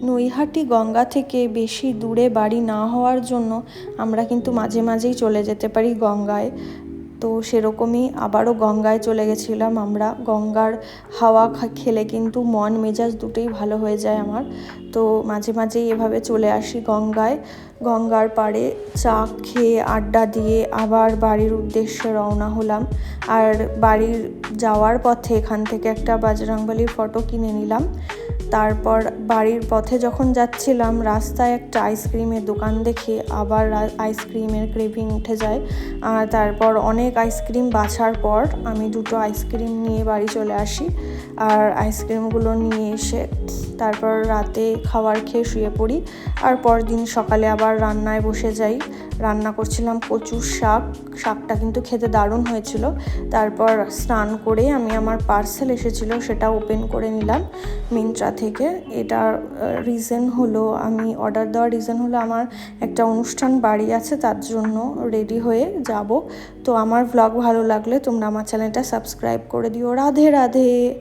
নৈহাটি গঙ্গা থেকে বেশি দূরে বাড়ি না হওয়ার জন্য আমরা কিন্তু মাঝে মাঝেই চলে যেতে পারি গঙ্গায়। তো সেরকমই আবারও গঙ্গায় চলে গেছিলাম আমরা। গঙ্গার হাওয়া খেলে কিন্তু মন মেজাজ দুটোই ভালো হয়ে যায় আমার। তো মাঝে মাঝেই এভাবে চলে আসি গঙ্গায়। গঙ্গার পাড়ে চা খেয়ে আড্ডা দিয়ে আবার বাড়ির উদ্দেশ্যে রওনা হলাম। আর বাড়ির যাওয়ার পথে এখান থেকে একটা বজরংবলীর ফটো কিনে নিলাম। তারপর বাড়ির পথে যখন যাচ্ছিলাম রাস্তায় একটা আইসক্রিমের দোকান দেখে আবার আইসক্রিমের ক্রেভিং উঠে যায়। আর তারপর অনেক আইসক্রিম বাছার পর আমি 2টো আইসক্রিম নিয়ে বাড়ি চলে আসি। আর আইসক্রিমগুলো নিয়ে এসে তারপর রাতে খাবার খেয়ে শুয়ে পড়ি। আর পরদিন সকালে আবার রান্নায় বসে যাই। রান্না করছিলাম কচুর শাক। শাকটা কিন্তু খেতে দারুণ হয়েছিল। তারপর স্নান করে আমি আমার পার্সেল এসেছিলো সেটা ওপেন করে নিলাম মিন্ত্রা থেকে। এটার রিজন হলো, আমি অর্ডার দেওয়ার রিজন হলো আমার একটা অনুষ্ঠান বাড়ি আছে, তার জন্য রেডি হয়ে যাব। তো আমার ভ্লগ ভালো লাগলে তোমরা আমার চ্যানেলটা সাবস্ক্রাইব করে দিও। রাধে রাধে।